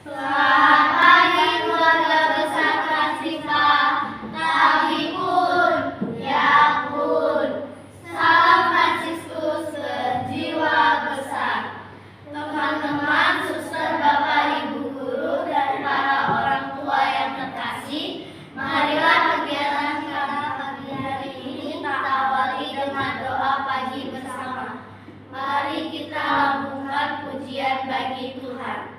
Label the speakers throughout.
Speaker 1: Selamat pagi keluarga besar Transika. Tahipun, ya pun. Salam Fransiskus berjiwa besar. Teman-teman, suster, bapak, ibu guru, dan para orang tua yang terkasih, marilah kegiatan kita pagi hari ini kita awali dengan doa pagi bersama. Mari kita lambungkan pujian bagi Tuhan.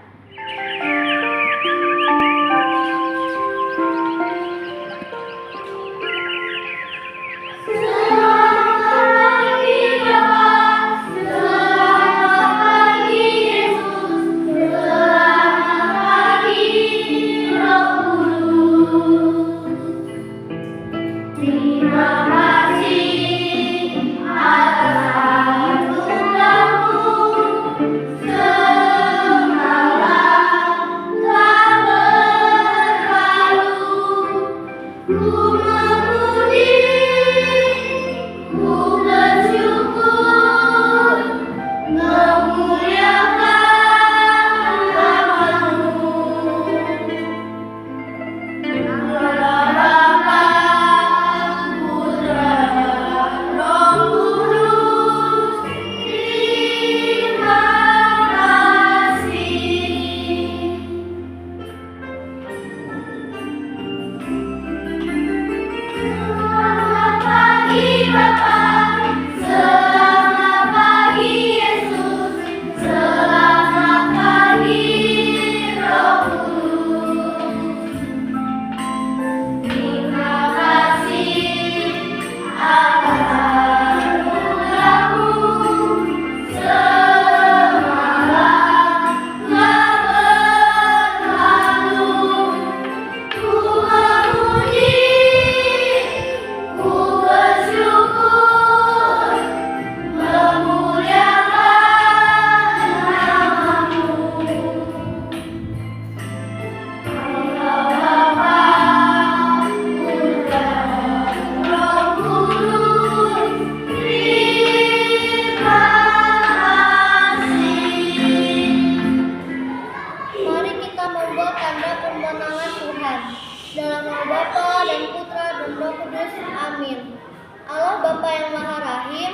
Speaker 1: Dalam nama Bapa dan Putra dan Roh Kudus. Amin. Allah Bapa yang Maha Rahim,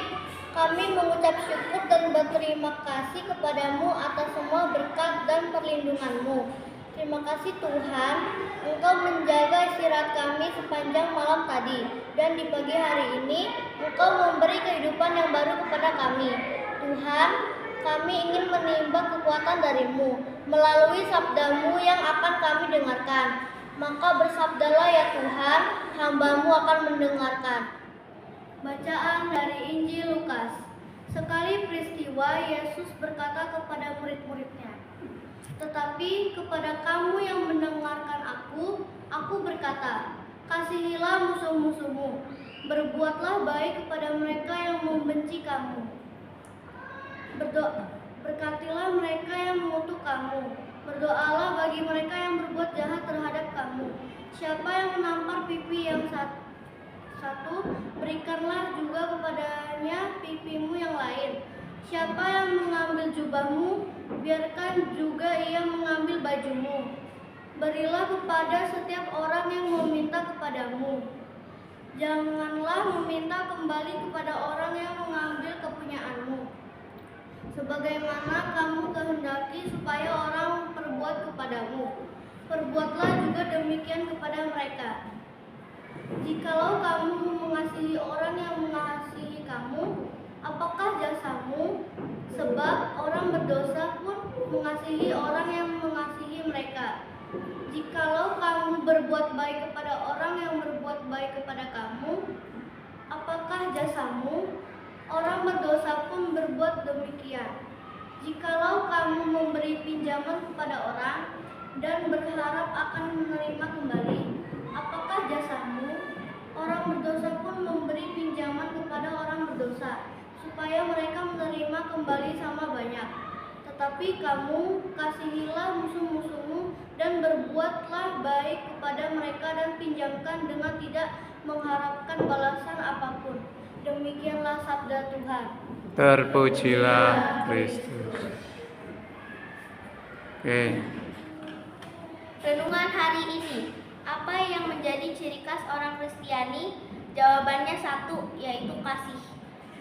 Speaker 1: kami mengucap syukur dan berterima kasih kepadamu atas semua berkat dan perlindunganmu. Terima kasih Tuhan, Engkau menjaga istirahat kami sepanjang malam tadi, dan di pagi hari ini Engkau memberi kehidupan yang baru kepada kami. Tuhan, kami ingin menimba kekuatan darimu melalui sabdamu yang akan kami dengarkan. Maka bersabdalah ya Tuhan, hamba-Mu akan mendengarkan. Bacaan dari Injil Lukas. Sekali peristiwa Yesus berkata kepada murid-muridnya, "Tetapi kepada kamu yang mendengarkan aku berkata, kasihilah musuh-musuhmu, berbuatlah baik kepada mereka yang membenci kamu. Berkatilah mereka yang mengutuk kamu. Berdoalah bagi mereka yang berbuat jahat terhadap kamu. Siapa yang menampar pipi yang satu, berikanlah juga kepadanya pipimu yang lain. Siapa yang mengambil jubahmu, biarkan juga ia mengambil bajumu. Berilah kepada setiap orang yang meminta kepadamu. Janganlah meminta kembali kepada orang yang mengambil kepunyaanmu. Sebagaimana kamu kehendaki supaya orang perbuat kepadamu, perbuatlah juga demikian kepada mereka. Jikalau kamu mengasihi orang yang mengasihi kamu, apakah jasamu? Sebab orang berdosa pun mengasihi orang yang mengasihi mereka. Jikalau kamu berbuat baik kepada orang yang berbuat baik kepada kamu, apakah jasamu? Orang berdosa pun berbuat demikian. Jikalau kamu memberi pinjaman kepada orang dan berharap akan menerima kembali, apakah jasamu? Orang berdosa pun memberi pinjaman kepada orang berdosa, supaya mereka menerima kembali sama banyak. Tetapi kamu kasihilah musuh-musuhmu dan berbuatlah baik kepada mereka dan pinjamkan dengan tidak mengharapkan balasan apapun. Demikianlah sabda Tuhan.
Speaker 2: Terpujilah Kristus. Oke.
Speaker 1: Renungan hari ini, apa yang menjadi ciri khas orang Kristiani? Jawabannya satu, yaitu kasih.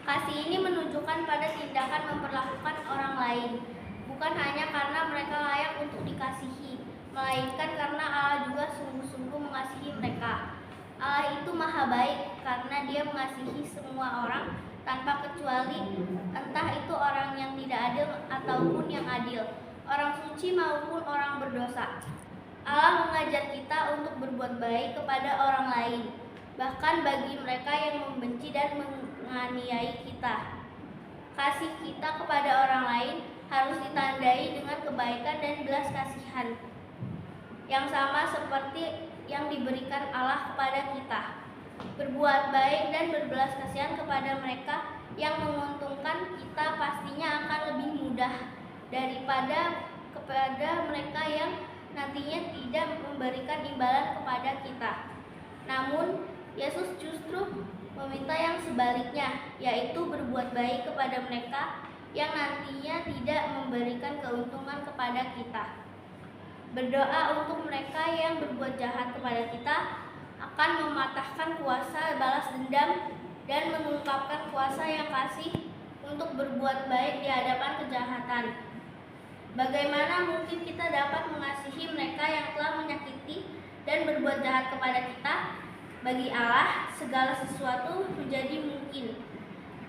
Speaker 1: Kasih ini menunjukkan pada tindakan memperlakukan orang lain, bukan hanya karena mereka layak untuk dikasihi, melainkan karena Allah juga sungguh-sungguh mengasihi mereka. Allah itu maha baik karena Dia mengasihi semua orang tanpa kecuali, entah itu orang yang tidak adil ataupun yang adil, orang suci maupun orang berdosa. Allah mengajar kita untuk berbuat baik kepada orang lain, bahkan bagi mereka yang membenci dan menganiaya kita. Kasih kita kepada orang lain harus ditandai dengan kebaikan dan belas kasihan yang sama seperti yang diberikan Allah kepada kita. Berbuat baik dan berbelas kasihan kepada mereka yang menguntungkan kita pastinya akan lebih mudah daripada kepada mereka yang nantinya tidak memberikan imbalan kepada kita. Namun, Yesus justru meminta yang sebaliknya, yaitu berbuat baik kepada mereka yang nantinya tidak memberikan keuntungan kepada kita. Berdoa untuk mereka yang berbuat jahat kepada kita akan mematahkan kuasa balas dendam dan mengungkapkan kuasa yang kasih untuk berbuat baik di hadapan kejahatan. Bagaimana mungkin kita dapat mengasihi mereka yang telah menyakiti dan berbuat jahat kepada kita? Bagi Allah, segala sesuatu menjadi mungkin.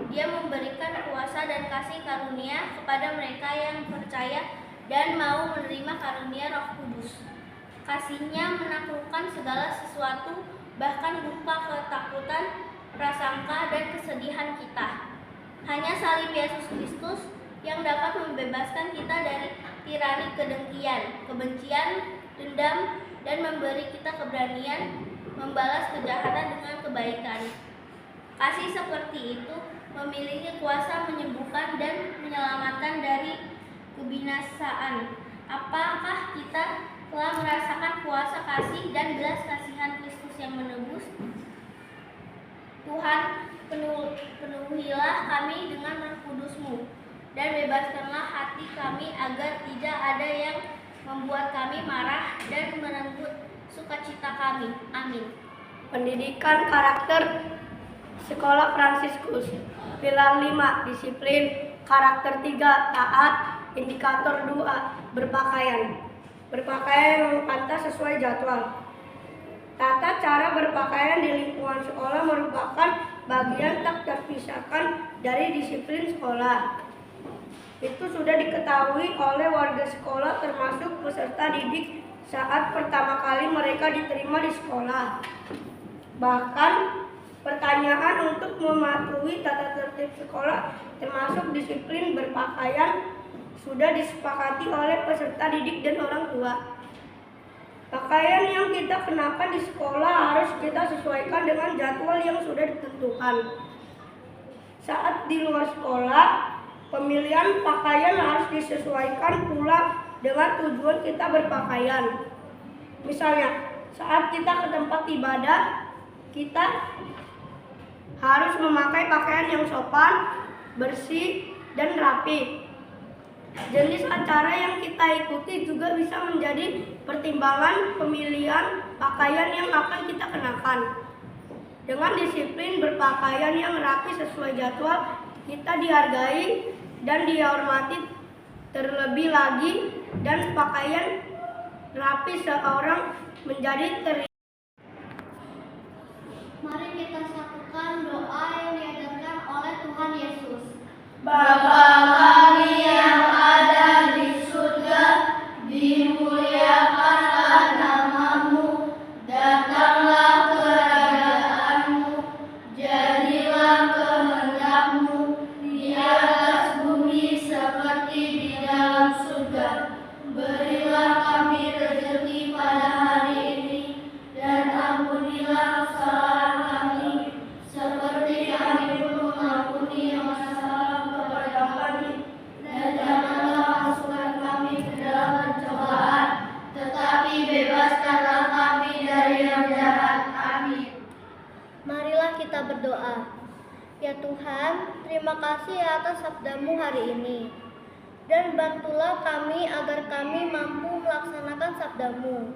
Speaker 1: Dia memberikan kuasa dan kasih karunia kepada mereka yang percaya dan mau menerima karunia Roh Kudus. Kasih-Nya menaklukkan segala sesuatu, bahkan lupa ketakutan, prasangka, dan kesedihan kita. Hanya salib Yesus Kristus yang dapat membebaskan kita dari tirani kedengkian, kebencian, dendam, dan memberi kita keberanian membalas kejahatan dengan kebaikan. Kasih seperti itu memiliki kuasa menyembuhkan dan menyelamatkan dari kebinasaan. Apakah kita telah merasakan kuasa kasih dan belas kasihan Kristus yang menebus? Tuhan, penuhilah kami dengan Roh Kudus-Mu dan bebaskanlah hati kami agar tidak ada yang membuat kami marah dan merenggut sukacita kami. Amin.
Speaker 2: Pendidikan karakter Sekolah Fransiskus. Pilar 5, disiplin. Karakter 3, taat. Indikator 2, berpakaian. Berpakaian yang pantas sesuai jadwal. Tata cara berpakaian di lingkungan sekolah merupakan bagian tak terpisahkan dari disiplin sekolah. Itu sudah diketahui oleh warga sekolah termasuk peserta didik saat pertama kali mereka diterima di sekolah. Bahkan pertanyaan untuk mematuhi tata tertib sekolah termasuk disiplin berpakaian sudah disepakati oleh peserta didik dan orang tua. Pakaian yang kita kenakan di sekolah harus kita sesuaikan dengan jadwal yang sudah ditentukan. Saat di luar sekolah, pemilihan pakaian harus disesuaikan pula dengan tujuan kita berpakaian. Misalnya, saat kita ke tempat ibadah, kita harus memakai pakaian yang sopan, bersih, dan rapi. Jenis acara yang kita ikuti juga bisa menjadi pertimbangan pemilihan pakaian yang akan kita kenakan. Dengan disiplin berpakaian yang rapi sesuai jadwal, kita dihargai dan dihormati. Terlebih lagi, dan pakaian rapi seorang menjadi
Speaker 1: Mari kita satukan doa yang diajarkan oleh Tuhan Yesus.
Speaker 3: Bapa kami yang ada di surga, dimuliakanlah nama-Mu, datanglah kerajaan-Mu, jadilah kehendak-Mu di atas bumi seperti di dalam surga. Berilah kami rezeki pada hari ini, dan ampunilah kesalahan kami, seperti kami pun mengampuni yang bersalah kepada kami. Dan janganlah masukkan kami ke dalam pencobaan, tetapi bebaskanlah kami dari yang jahat. Amin.
Speaker 1: Marilah kita berdoa. Ya Tuhan, terima kasih atas sabda-Mu hari ini. Dan bantulah kami agar kami mampu melaksanakan sabdamu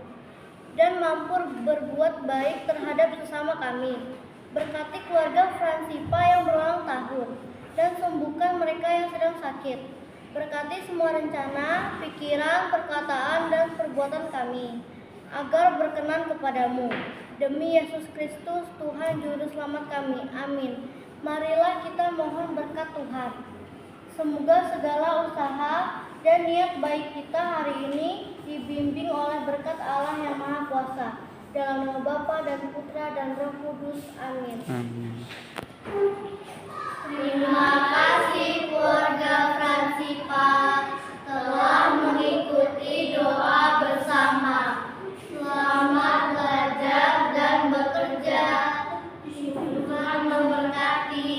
Speaker 1: dan mampu berbuat baik terhadap sesama kami. Berkati keluarga Fransipa yang berulang tahun dan sembuhkan mereka yang sedang sakit. Berkati semua rencana, pikiran, perkataan, dan perbuatan kami agar berkenan kepadamu. Demi Yesus Kristus, Tuhan Juru Selamat kami. Amin. Marilah kita mohon berkat Tuhan. Semoga segala usaha dan niat baik kita hari ini dibimbing oleh berkat Allah yang Maha Kuasa. Dalam nama Bapa dan Putra dan Roh Kudus. Amin.
Speaker 4: Amin.
Speaker 3: Terima kasih keluarga Fransipa telah mengikuti doa bersama. Selamat belajar dan bekerja. Tuhan memberkati.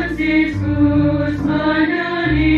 Speaker 5: Franciscus Manani